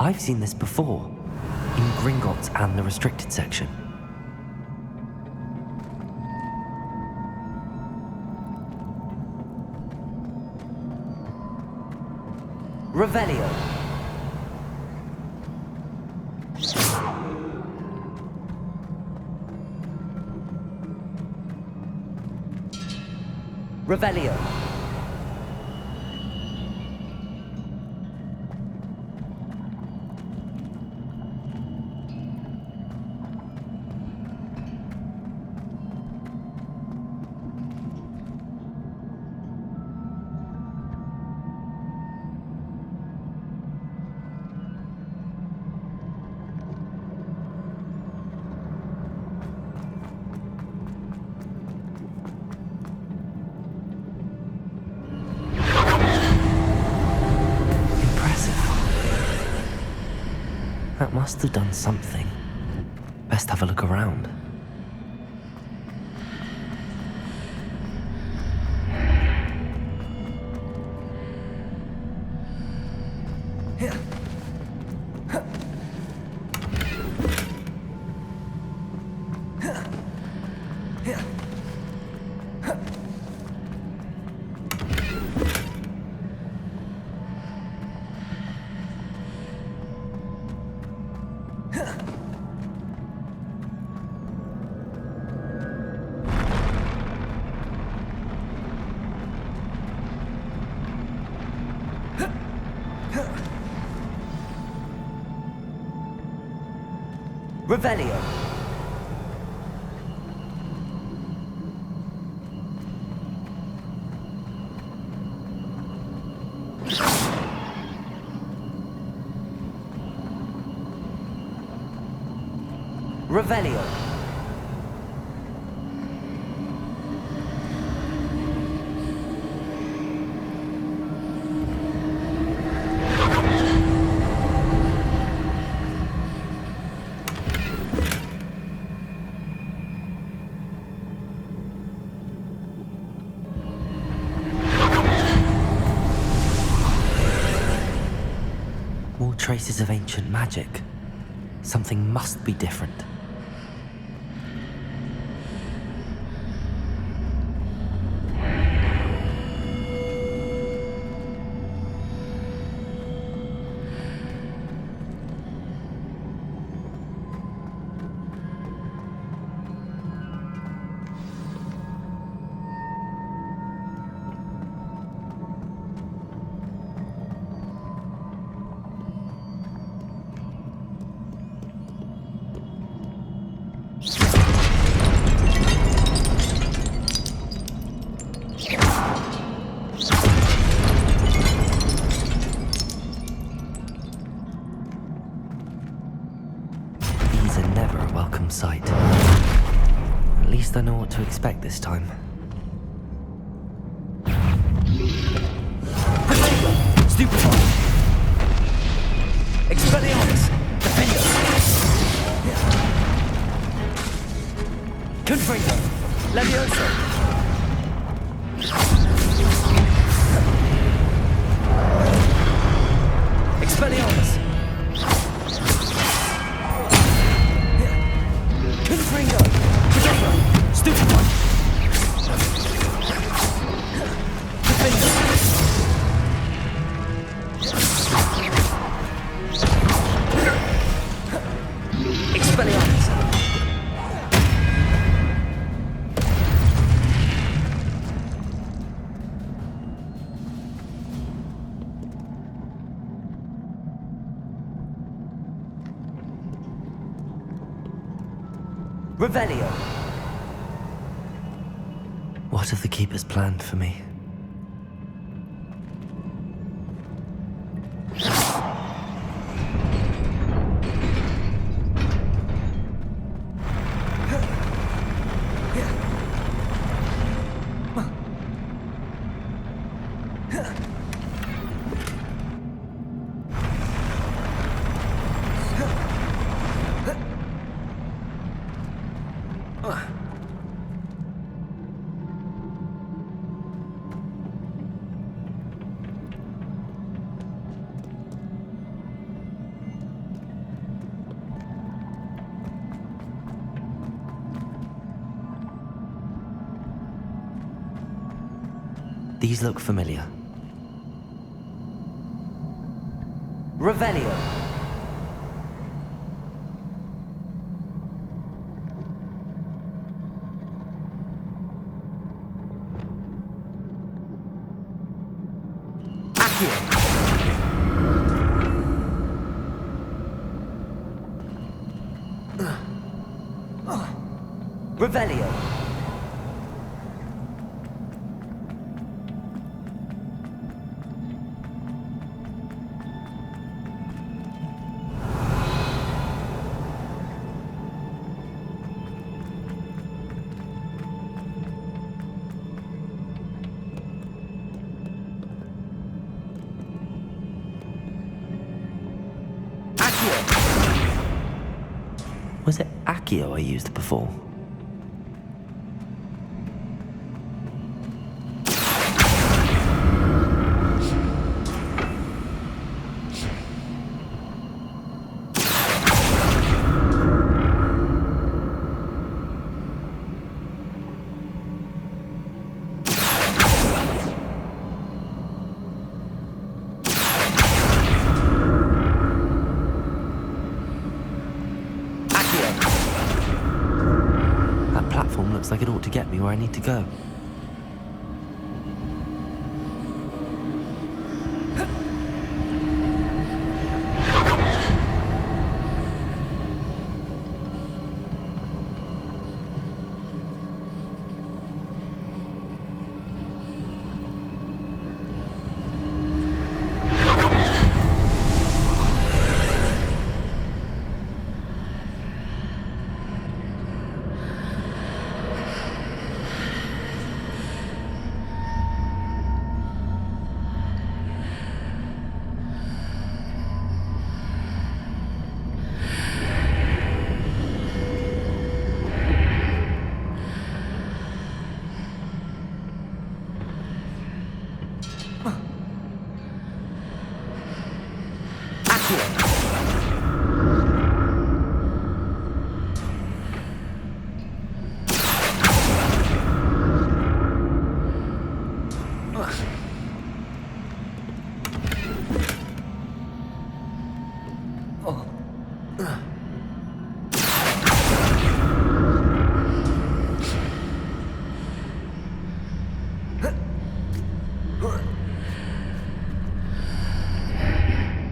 I've seen this before, in Gringotts and the restricted section. Revelio. Revelio. That must have done something. Best have a look around. Revelio. Revelio. More traces of ancient magic. Something must be different. Sight. At least I know what to expect this time. Stupefy! Expelliarmus! Defender! Confringo! Levioso! Expelliarmus! Confringo! Potato! Stupefy! Defender! Expelliarmus! Revelio. What have the Keepers planned for me? These look familiar. Revelio. Accio. Revelio. Was it Accio I used before? Looks like it ought to get me where I need to go.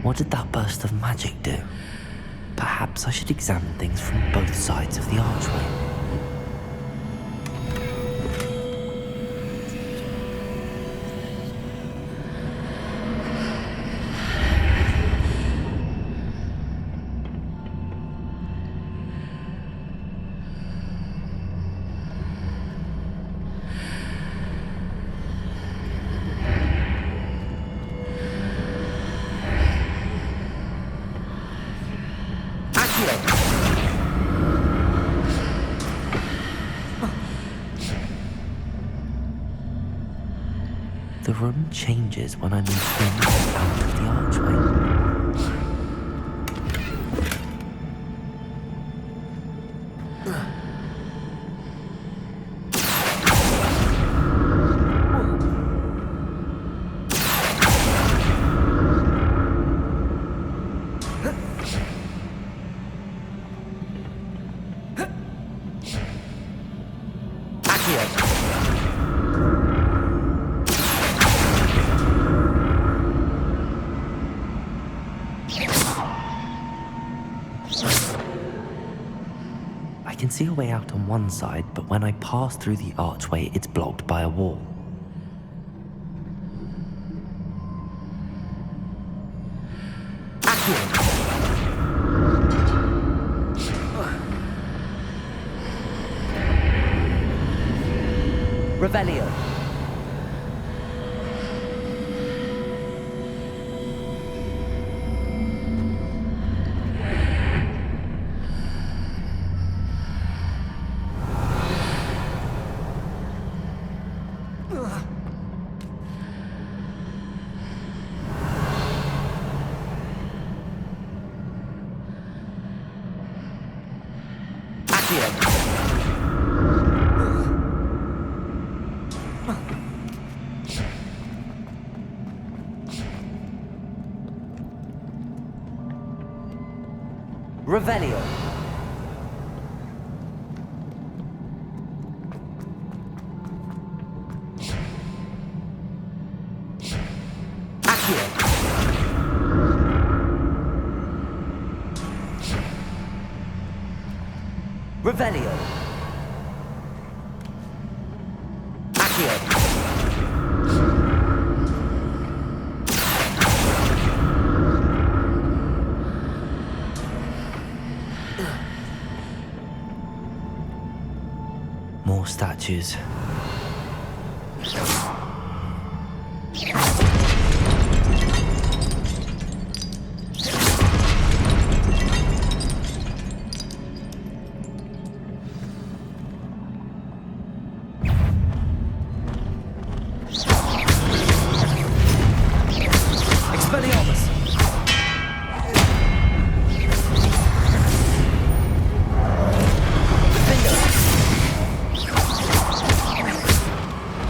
What did that burst of magic do? Perhaps I should examine things from both sides of the archway. The room changes when I move in and out of the archway. I can see a way out on one side, but when I pass through the archway, it's blocked by a wall. Revelio. Revelio. Accio. Revelio. Accio. More statues. Expelliarmus.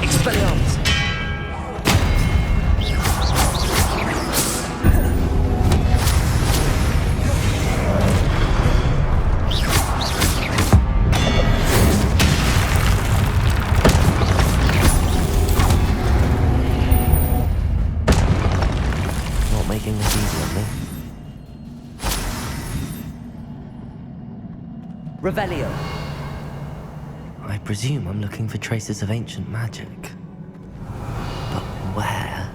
Expelliarmus. Not making this easy on me. Revelio. I presume I'm looking for traces of ancient magic. But where?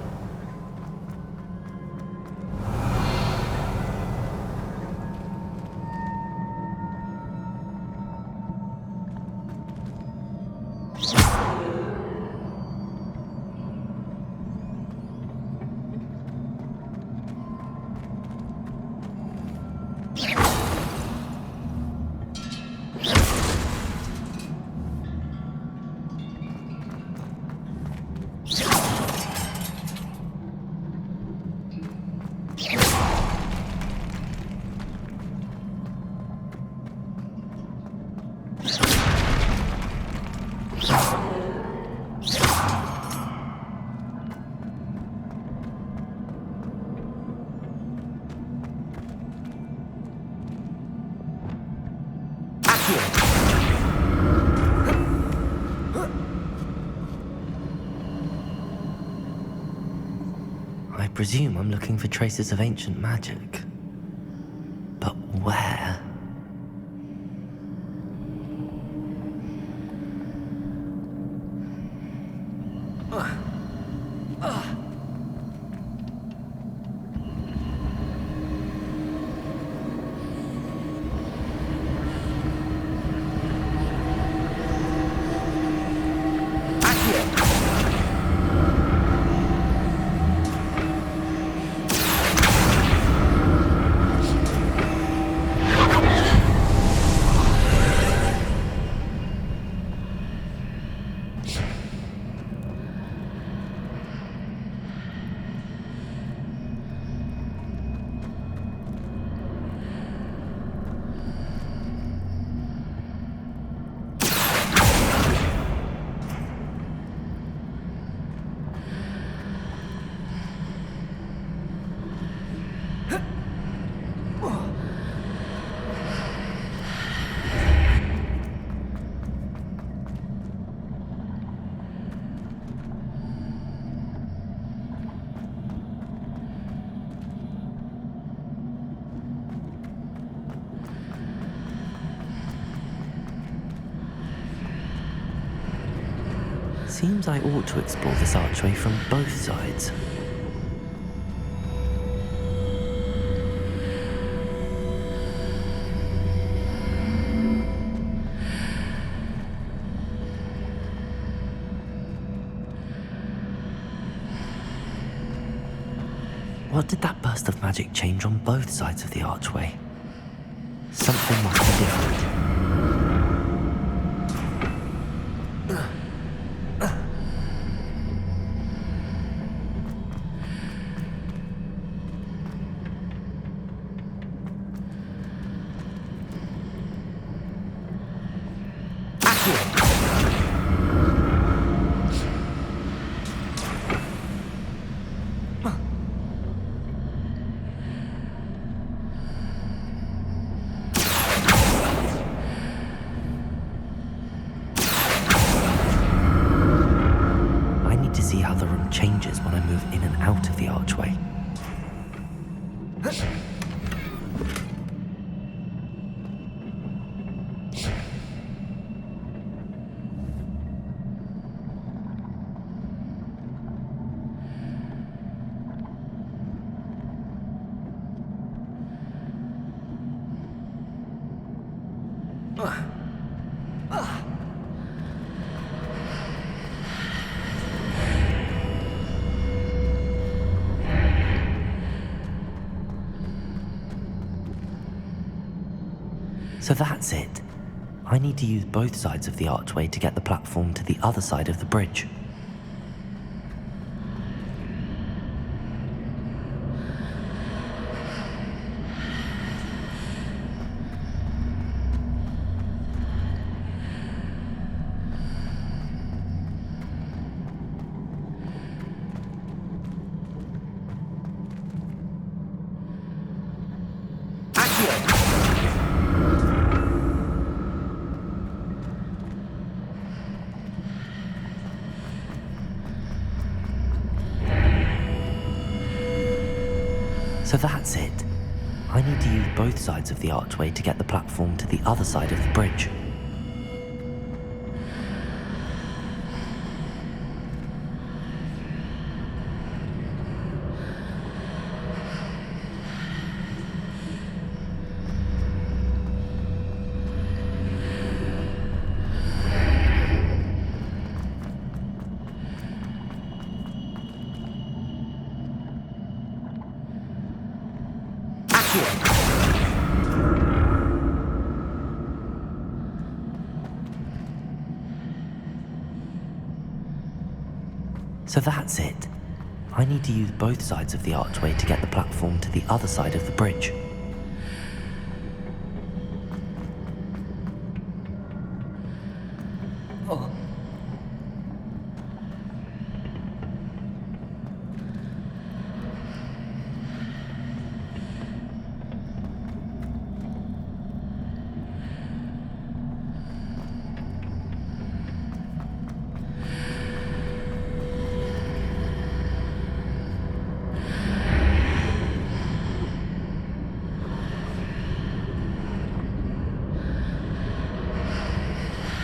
I presume I'm looking for traces of ancient magic. But where? Seems I ought to explore this archway from both sides. What did that burst of magic change on both sides of the archway? Something must be different. see how the room changes when I move in and out of the archway. So that's it. I need to use both sides of the archway to get the platform to the other side of the bridge. So that's it. I need to use both sides of the archway to get the platform to the other side of the bridge. So that's it. I need to use both sides of the archway to get the platform to the other side of the bridge.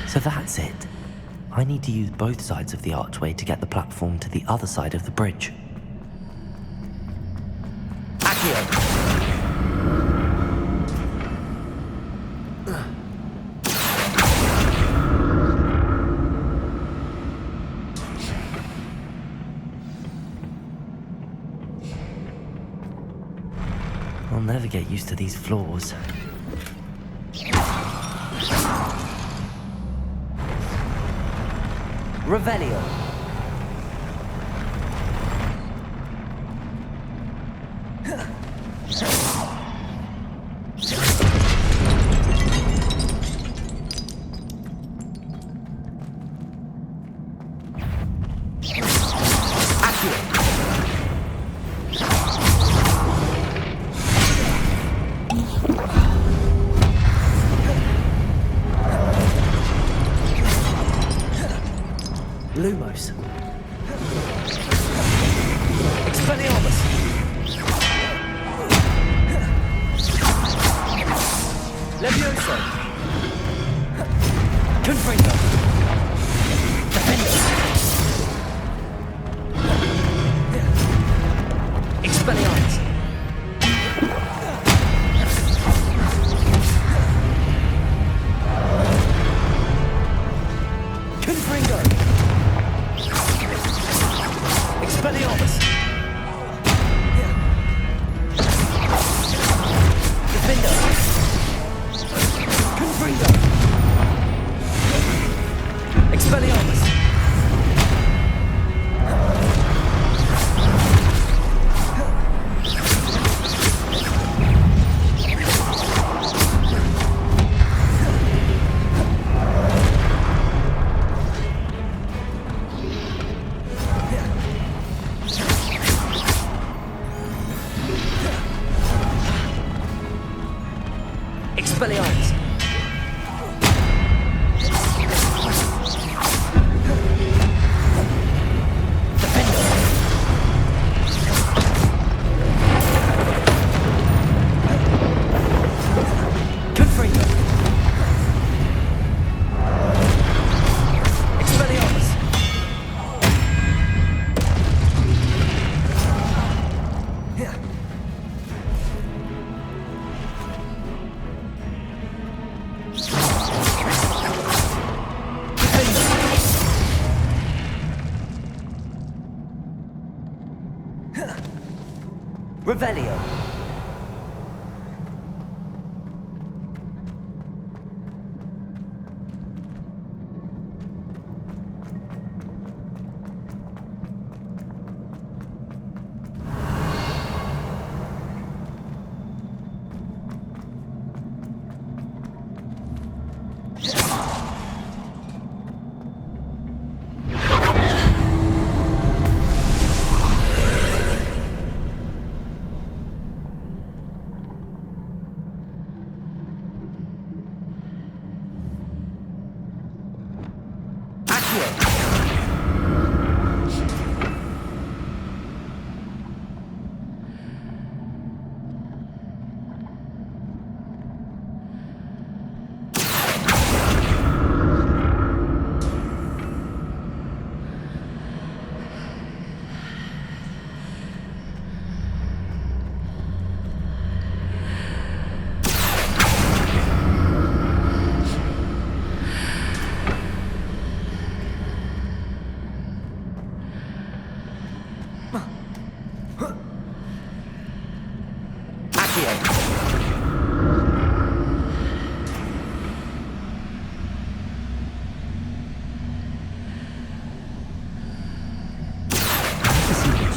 So that's it. I need to use both sides of the archway to get the platform to the other side of the bridge. I'll never get used to these floors. Revelio. Lumos. Expelliarmus. Levioso. Confringo. Defender. Expelliarmus. Confringo. Expelliarmus! Defender! Confringo! Revelio.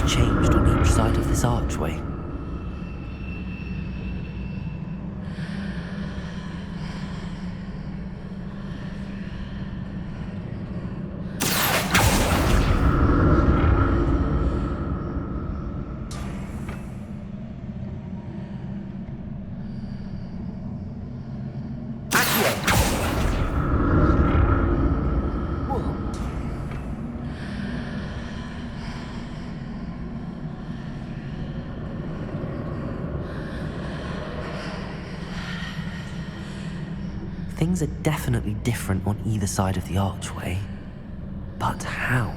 Changed on each side of this archway. Things are definitely different on either side of the archway. But how?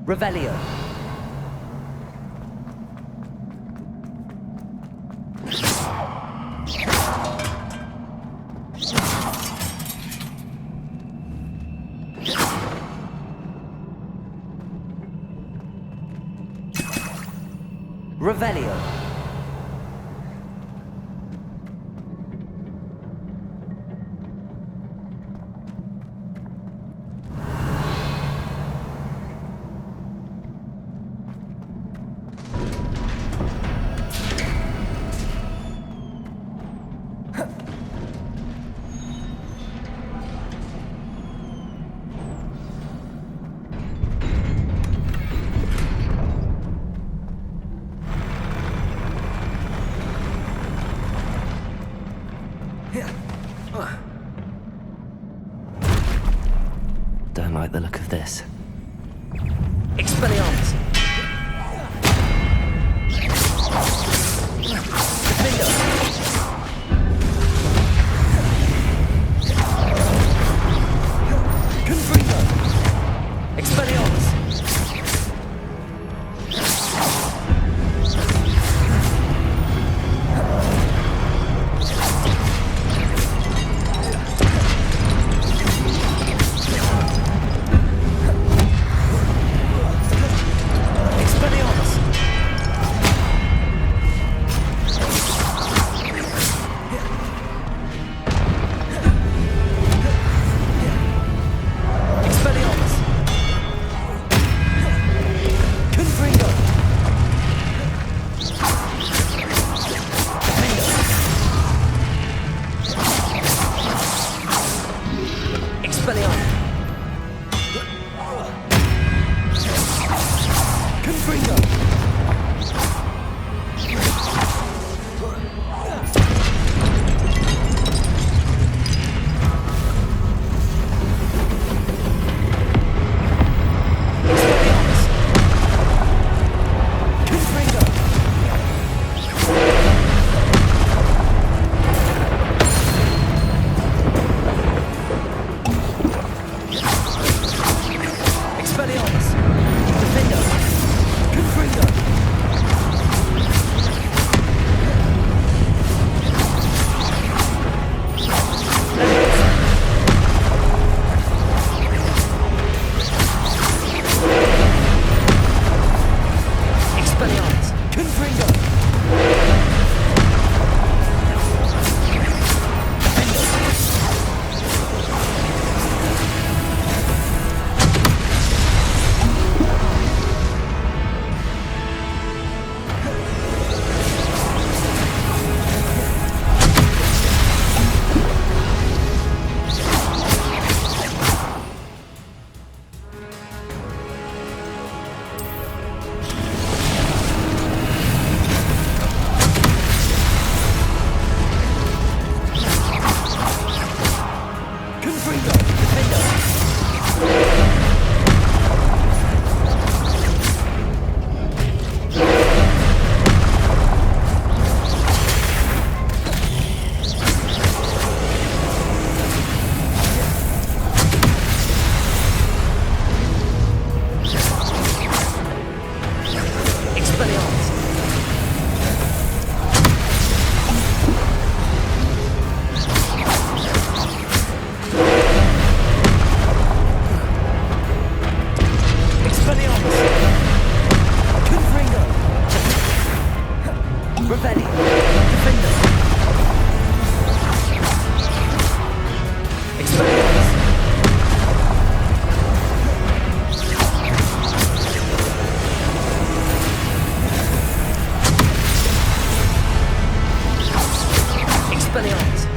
Revelio. Revelio. Don't like the look of this. Expelliarmus!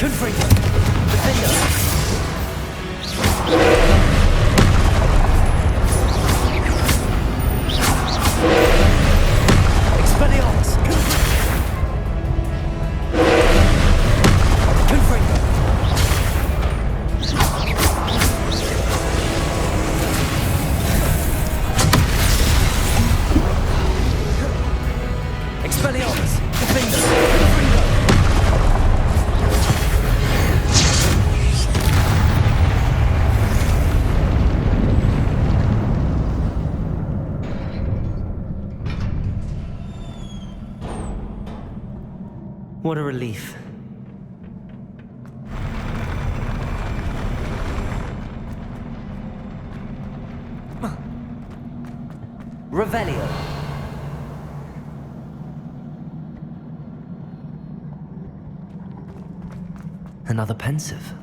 Confringo! Defender! Expelliarmus! Confringo! Expelliarmus! Defender! Confringo! What a relief. Revelio. Another pensive.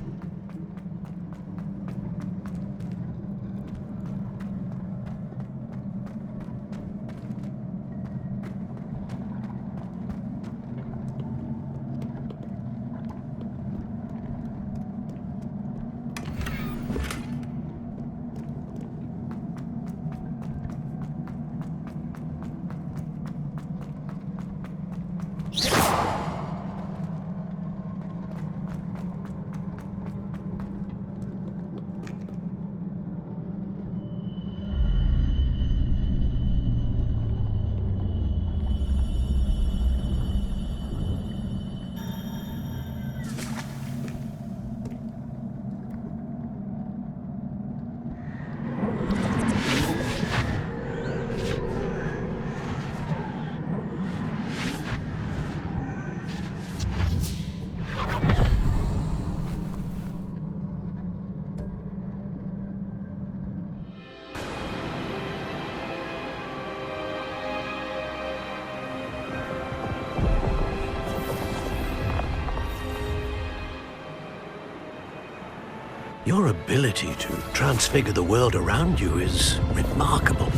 Your ability to transfigure the world around you is remarkable.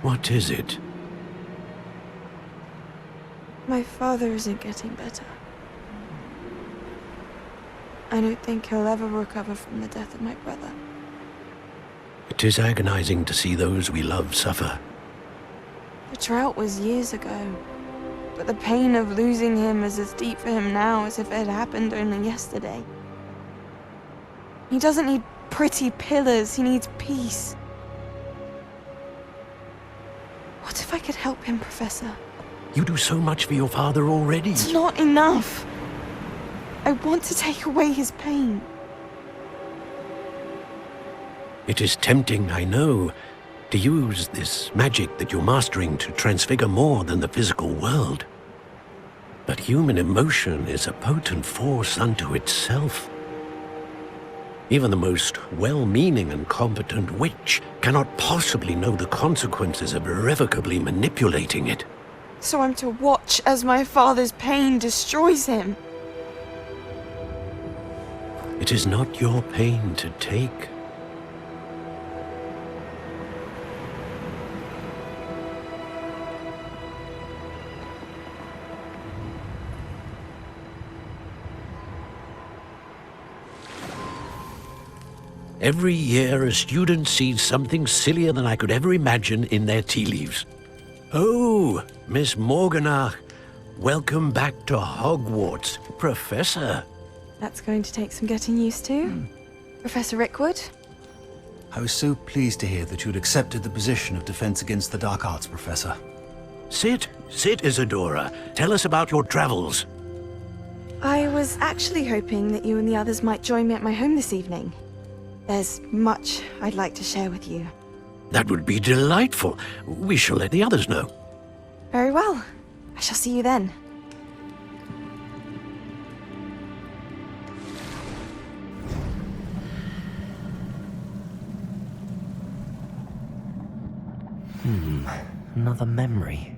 What is it? My father isn't getting better. I don't think he'll ever recover from the death of my brother. It is agonizing to see those we love suffer. The drought was years ago, but the pain of losing him is as deep for him now as if it had happened only yesterday. He doesn't need pretty pillars, he needs peace. What if I could help him, Professor? You do so much for your father already. It's not enough. I want to take away his pain. It is tempting, I know, to use this magic that you're mastering to transfigure more than the physical world. But human emotion is a potent force unto itself. Even the most well-meaning and competent witch cannot possibly know the consequences of irrevocably manipulating it. So I'm to watch as my father's pain destroys him. It is not your pain to take. Every year, a student sees something sillier than I could ever imagine in their tea leaves. Oh, Miss Morganach, welcome back to Hogwarts, Professor. That's going to take some getting used to. Professor Rickwood? I was so pleased to hear that you'd accepted the position of Defense Against the Dark Arts, Professor. Sit, Isadora. Tell us about your travels. I was actually hoping that you and the others might join me at my home this evening. There's much I'd like to share with you. That would be delightful. We shall let the others know. Very well. I shall see you then. Another memory.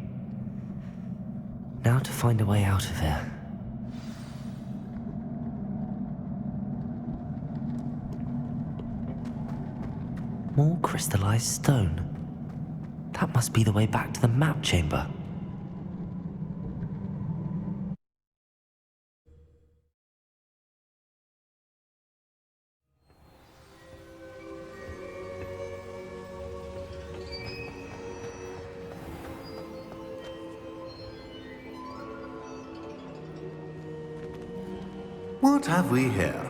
Now to find a way out of here. More crystallized stone. That must be the way back to the map chamber. What have we here?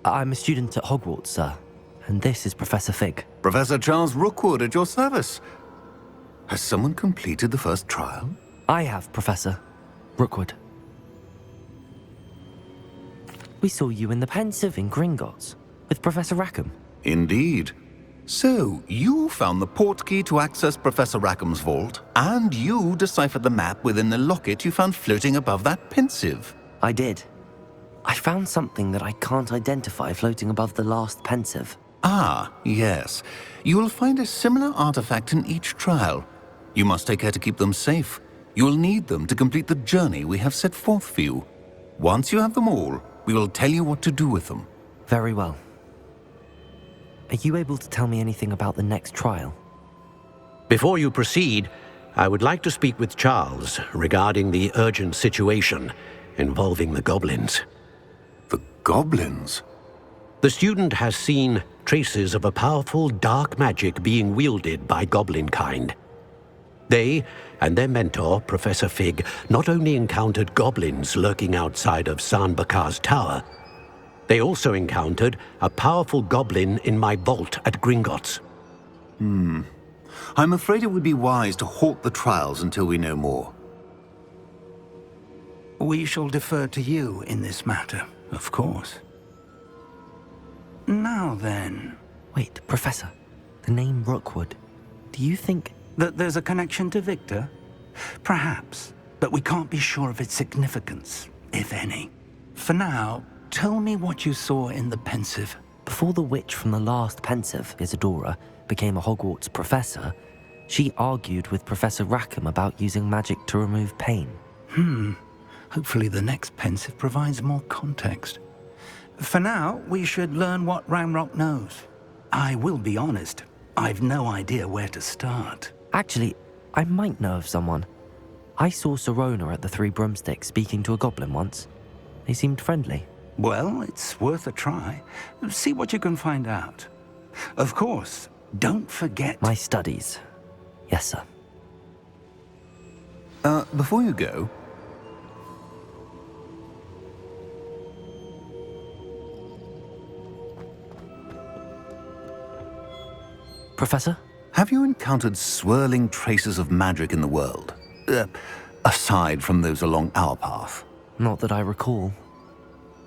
I'm a student at Hogwarts, sir. And this is Professor Fig. Professor Charles Rookwood at your service. Has someone completed the first trial? I have, Professor Rookwood. We saw you in the Pensive in Gringotts with Professor Rackham. Indeed. So, you found the portkey to access Professor Rackham's vault, and you deciphered the map within the locket you found floating above that Pensive. I did. I found something that I can't identify floating above the last Pensive. Ah, yes. You will find a similar artifact in each trial. You must take care to keep them safe. You will need them to complete the journey we have set forth for you. Once you have them all, we will tell you what to do with them. Very well. Are you able to tell me anything about the next trial? Before you proceed, I would like to speak with Charles regarding the urgent situation involving the goblins. The goblins? The student has seen traces of a powerful dark magic being wielded by goblin kind. They and their mentor, Professor Fig, not only encountered goblins lurking outside of San Bakar's tower, they also encountered a powerful goblin in my vault at Gringotts. I'm afraid it would be wise to halt the trials until we know more. We shall defer to you in this matter, of course. Now then, Wait, Professor. The name Rookwood. Do you think... that there's a connection to Victor? Perhaps, but we can't be sure of its significance, if any. For now, tell me what you saw in the Pensive. Before the witch from the last Pensive, Isadora, became a Hogwarts professor, she argued with Professor Rackham about using magic to remove pain. Hopefully the next Pensive provides more context. For now, we should learn what Ranrock knows. I will be honest, I've no idea where to start. Actually, I might know of someone. I saw Sirona at the Three Broomsticks speaking to a goblin once. They seemed friendly. Well, it's worth a try. See what you can find out. Of course, don't forget... My studies. Yes, sir. Before you go... Professor? Have you encountered swirling traces of magic in the world? Aside from those along our path? Not that I recall.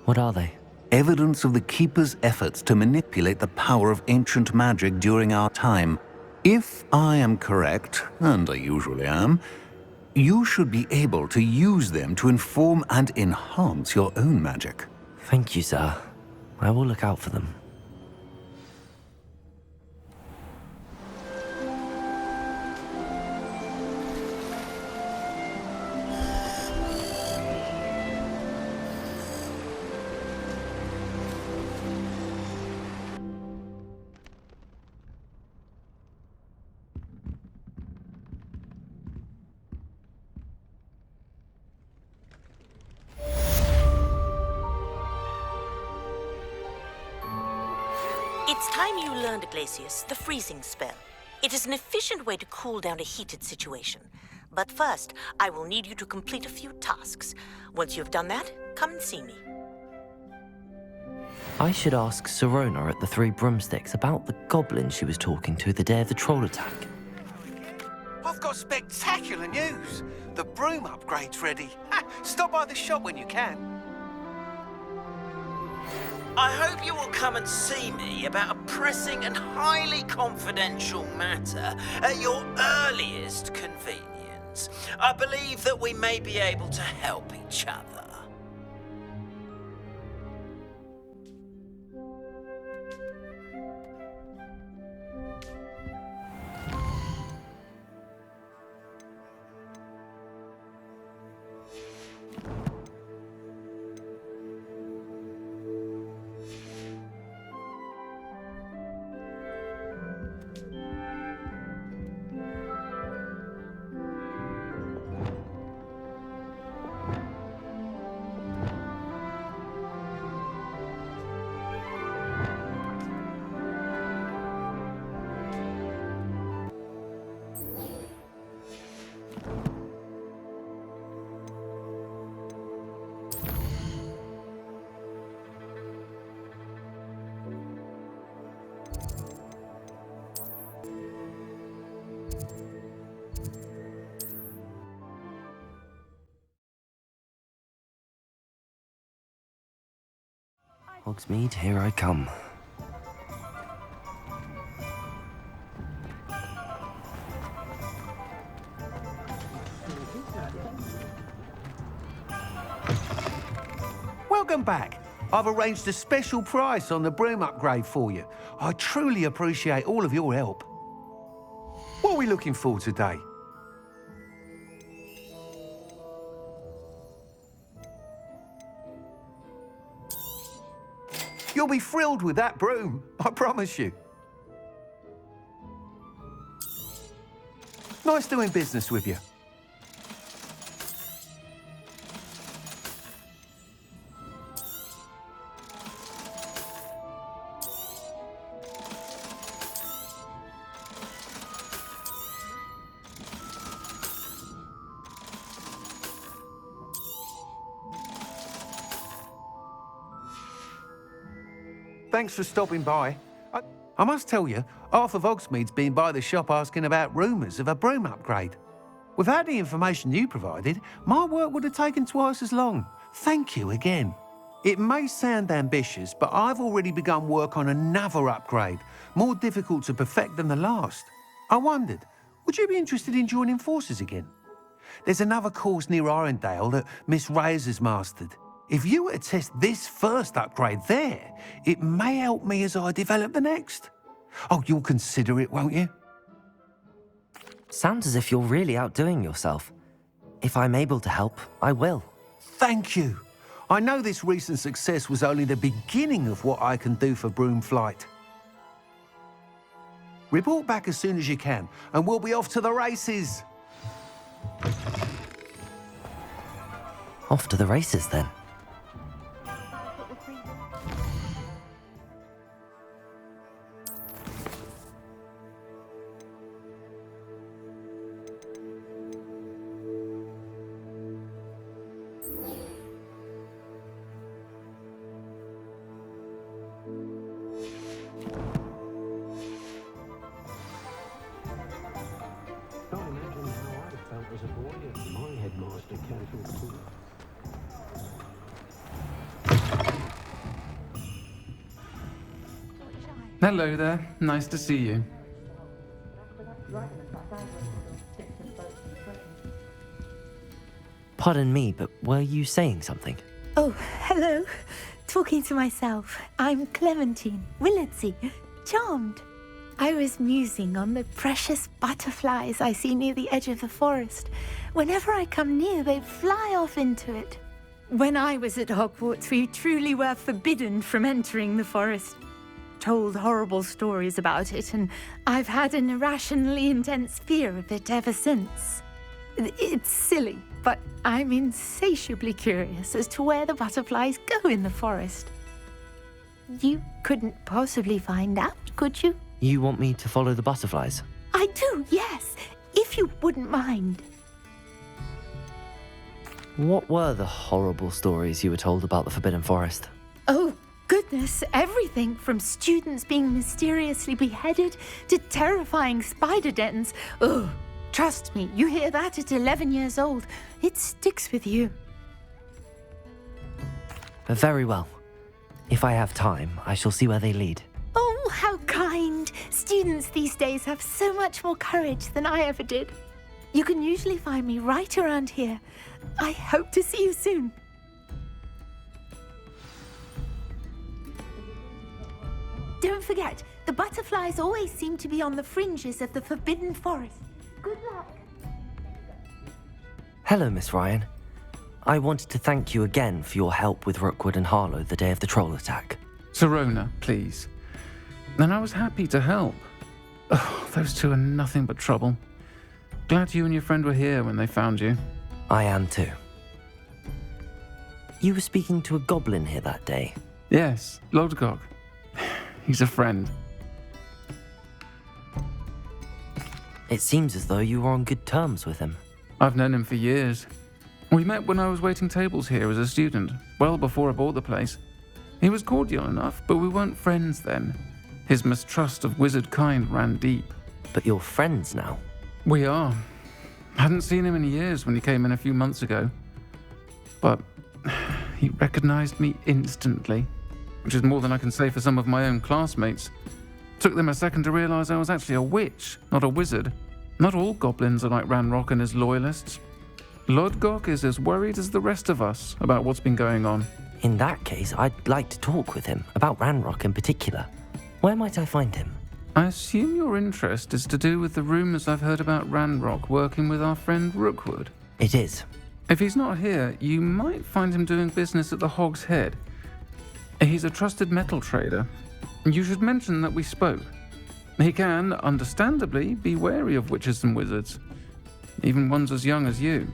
What are they? Evidence of the Keeper's efforts to manipulate the power of ancient magic during our time. If I am correct, and I usually am, you should be able to use them to inform and enhance your own magic. Thank you, sir. I will look out for them. It's time you learned, Glacius, the freezing spell. It is an efficient way to cool down a heated situation. But first, I will need you to complete a few tasks. Once you have done that, come and see me. I should ask Sirona at the Three Broomsticks about the goblin she was talking to the day of the troll attack. I've got spectacular news. The broom upgrade's ready. Stop by the shop when you can. I hope you will come and see me about a pressing and highly confidential matter at your earliest convenience. I believe that we may be able to help each other. Hogsmeade, here I come. Welcome back. I've arranged a special price on the broom upgrade for you. I truly appreciate all of your help. What are we looking for today? You'll be thrilled with that broom, I promise you. Nice doing business with you. Thanks for stopping by. I must tell you, half of Hogsmeade's been by the shop asking about rumours of a broom upgrade. Without the information you provided, my work would have taken twice as long. Thank you again. It may sound ambitious, but I've already begun work on another upgrade, more difficult to perfect than the last. I wondered, would you be interested in joining forces again? There's another course near Arendelle that Miss Reyes has mastered. If you were to test this first upgrade there, it may help me as I develop the next. Oh, you'll consider it, won't you? Sounds as if you're really outdoing yourself. If I'm able to help, I will. Thank you. I know this recent success was only the beginning of what I can do for broom flight. Report back as soon as you can, and we'll be off to the races. Off to the races, then. Hello there. Nice to see you. Pardon me, but were you saying something? Oh, hello. Talking to myself. I'm Clementine Willardsey. Charmed. I was musing on the precious butterflies I see near the edge of the forest. Whenever I come near, they fly off into it. When I was at Hogwarts, we truly were forbidden from entering the forest. Told horrible stories about it, and I've had an irrationally intense fear of it ever since. It's silly, but I'm insatiably curious as to where the butterflies go in the forest. You couldn't possibly find out, could you? You want me to follow the butterflies? I do, yes, if you wouldn't mind. What were the horrible stories you were told about the Forbidden Forest? Oh, goodness, everything from students being mysteriously beheaded to terrifying spider dens. Oh, trust me, you hear that at 11 years old. It sticks with you. Very well. If I have time, I shall see where they lead. Oh, how kind. Students these days have so much more courage than I ever did. You can usually find me right around here. I hope to see you soon. Don't forget, the butterflies always seem to be on the fringes of the Forbidden Forest. Good luck. Hello, Miss Ryan. I wanted to thank you again for your help with Rookwood and Harlow the day of the troll attack. Serona, please. And I was happy to help. Oh, those two are nothing but trouble. Glad you and your friend were here when they found you. I am too. You were speaking to a goblin here that day. Yes, Lodgok. He's a friend. It seems as though you were on good terms with him. I've known him for years. We met when I was waiting tables here as a student, well before I bought the place. He was cordial enough, but we weren't friends then. His mistrust of wizard kind ran deep. But you're friends now? We are. Hadn't seen him in years when he came in a few months ago. But he recognized me instantly. which is more than I can say for some of my own classmates. Took them a second to realise I was actually a witch, not a wizard. Not all goblins are like Ranrock and his loyalists. Lodgok is as worried as the rest of us about what's been going on. In that case, I'd like to talk with him, about Ranrock in particular. Where might I find him? I assume your interest is to do with the rumours I've heard about Ranrock working with our friend Rookwood. It is. If he's not here, you might find him doing business at the Hog's Head. He's a trusted metal trader. You should mention that we spoke. He can, understandably, be wary of witches and wizards, even ones as young as you.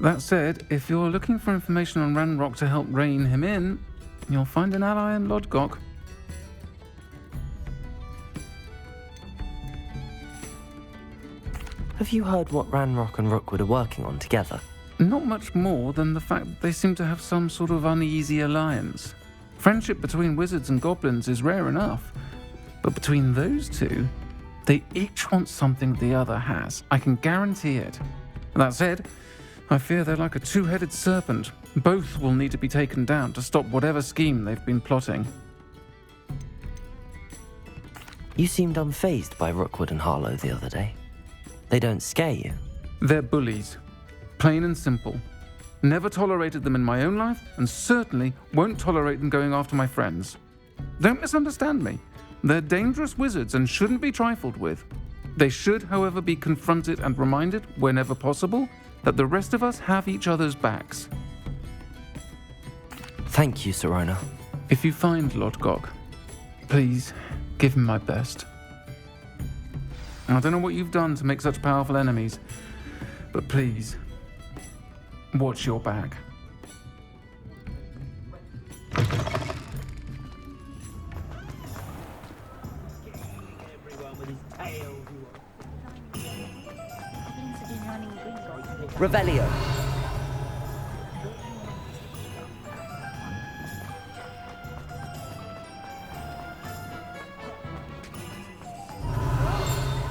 That said, if you're looking for information on Ranrock to help rein him in, you'll find an ally in Lodgok. Have you heard what Ranrock and Rookwood are working on together? Not much more than the fact that they seem to have some sort of uneasy alliance. Friendship between wizards and goblins is rare enough, but between those two, they each want something the other has. I can guarantee it. That said, I fear they're like a two-headed serpent. Both will need to be taken down to stop whatever scheme they've been plotting. You seemed unfazed by Rookwood and Harlow the other day. They don't scare you. They're bullies. Plain and simple. Never tolerated them in my own life, and certainly won't tolerate them going after my friends. Don't misunderstand me. They're dangerous wizards and shouldn't be trifled with. They should, however, be confronted and reminded, whenever possible, that the rest of us have each other's backs. Thank you, Sirona. If you find Lodgok, please give him my best. I don't know what you've done to make such powerful enemies, but please, watch your back. Revelio.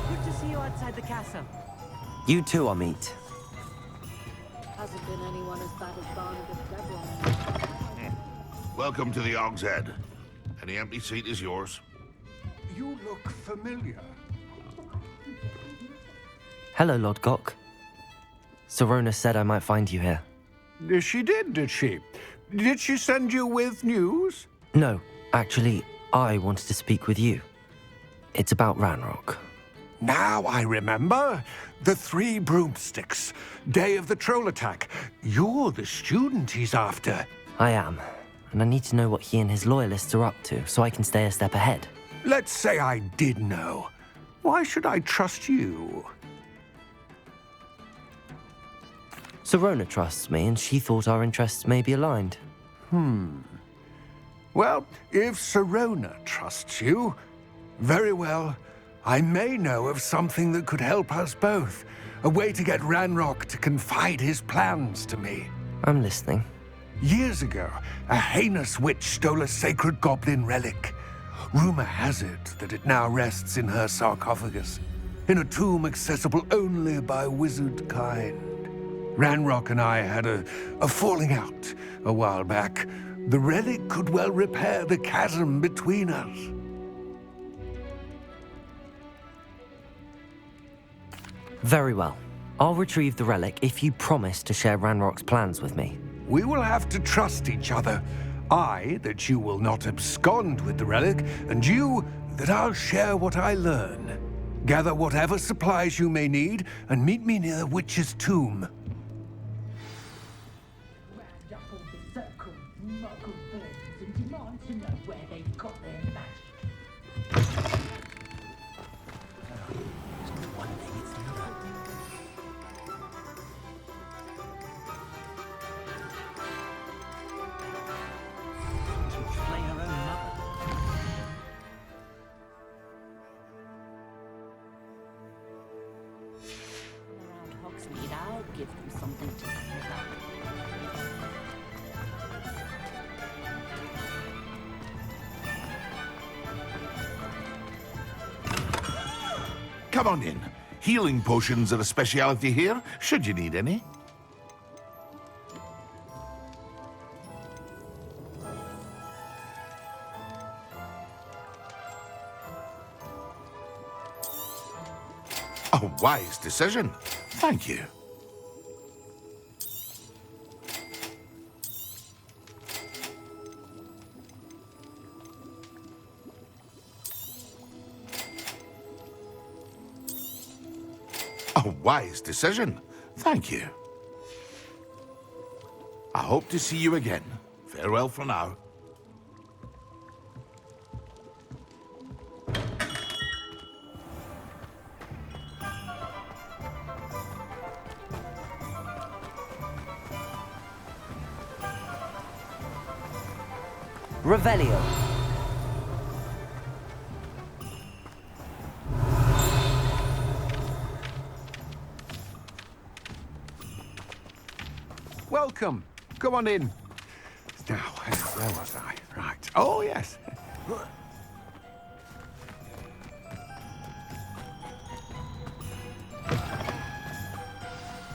Good to see you outside the castle. You too, Amit. Hasn't been anyone as bad as Barnabas Devlin. Welcome to the Hog's Head. Any empty seat is yours. You look familiar. Hello, Lodgok. Sirona said I might find you here. She did she? Did she send you with news? No, actually, I wanted to speak with you. It's about Ranrock. Now I remember. The 3 broomsticks. Day of the troll attack. You're the student he's after. I am, and I need to know what he and his loyalists are up to so I can stay a step ahead. Let's say I did know. Why should I trust you? Sirona trusts me, and she thought our interests may be aligned. Well, if Sirona trusts you, very well. I may know of something that could help us both. A way to get Ranrock to confide his plans to me. I'm listening. Years ago, a heinous witch stole a sacred goblin relic. Rumor has it that it now rests in her sarcophagus, in a tomb accessible only by wizard kind. Ranrock and I had a falling out a while back. The relic could well repair the chasm between us. Very well. I'll retrieve the relic if you promise to share Ranrock's plans with me. We will have to trust each other. I, that you will not abscond with the relic, and you, that I'll share what I learn. Gather whatever supplies you may need, and meet me near the witch's tomb. Hogsmeade, I'll give them something to think about. Come on in. Healing potions are a speciality here, should you need any. A wise decision. Thank you. A wise decision. Thank you. I hope to see you again. Farewell for now. Revelio. Welcome. Come on in. Now, where was I? Right. Oh, yes.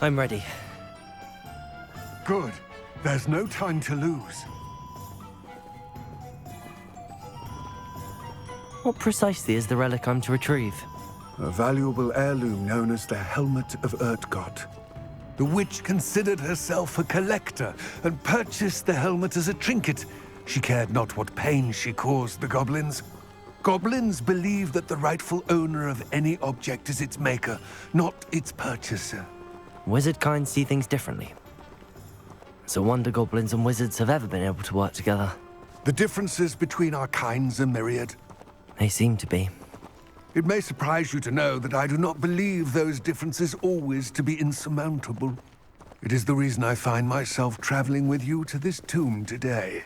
I'm ready. Good. There's no time to lose. What precisely is the relic I'm to retrieve? A valuable heirloom known as the Helmet of Urtgott. The witch considered herself a collector and purchased the helmet as a trinket. She cared not what pain she caused the goblins. Goblins believe that the rightful owner of any object is its maker, not its purchaser. Wizard kind see things differently. It's a wonder goblins and wizards have ever been able to work together. The differences between our kinds are myriad. They seem to be. It may surprise you to know that I do not believe those differences always to be insurmountable. It is the reason I find myself traveling with you to this tomb today.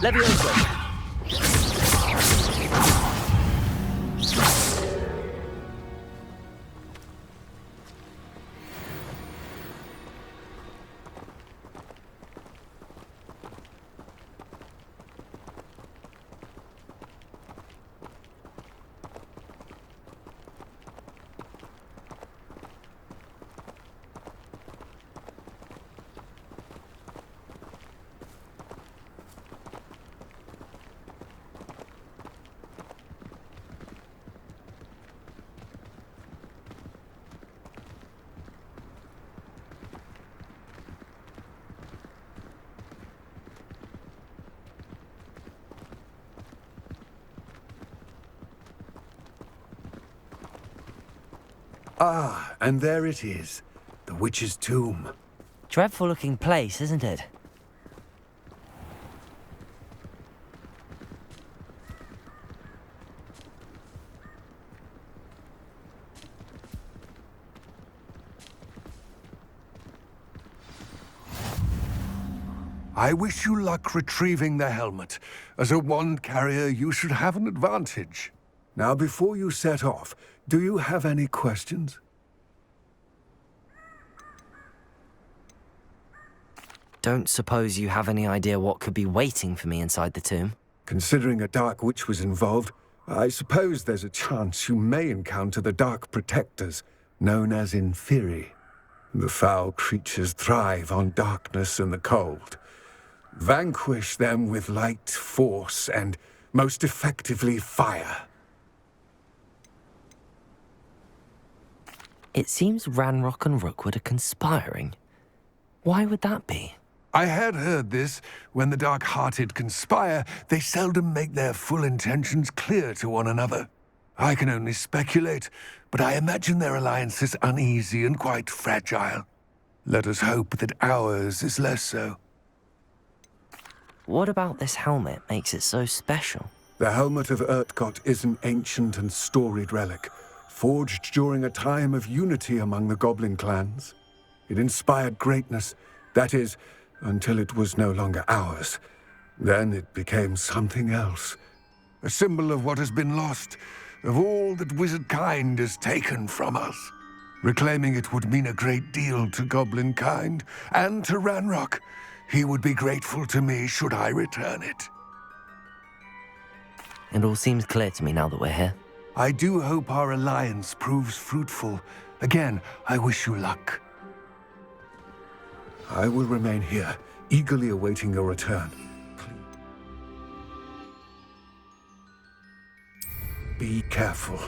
Levioso. Ah, and there it is. The witch's tomb. Dreadful looking place, isn't it? I wish you luck retrieving the helmet. As a wand carrier, you should have an advantage. Now, before you set off, do you have any questions? Don't suppose you have any idea what could be waiting for me inside the tomb? Considering a dark witch was involved, I suppose there's a chance you may encounter the Dark Protectors, known as Inferi. The foul creatures thrive on darkness and the cold. Vanquish them with light, force, and, most effectively, fire. It seems Ranrock and Rookwood are conspiring. Why would that be? I had heard this. When the dark-hearted conspire, they seldom make their full intentions clear to one another. I can only speculate, but I imagine their alliance is uneasy and quite fragile. Let us hope that ours is less so. What about this helmet makes it so special? The helmet of Urtkot is an ancient and storied relic, forged during a time of unity among the goblin clans. It inspired greatness, that is, until it was no longer ours. Then it became something else. A symbol of what has been lost, of all that wizard kind has taken from us. Reclaiming it would mean a great deal to goblin kind, and to Ranrock. He would be grateful to me should I return it. It all seems clear to me now that we're here. I do hope our alliance proves fruitful. Again, I wish you luck. I will remain here, eagerly awaiting your return. Be careful.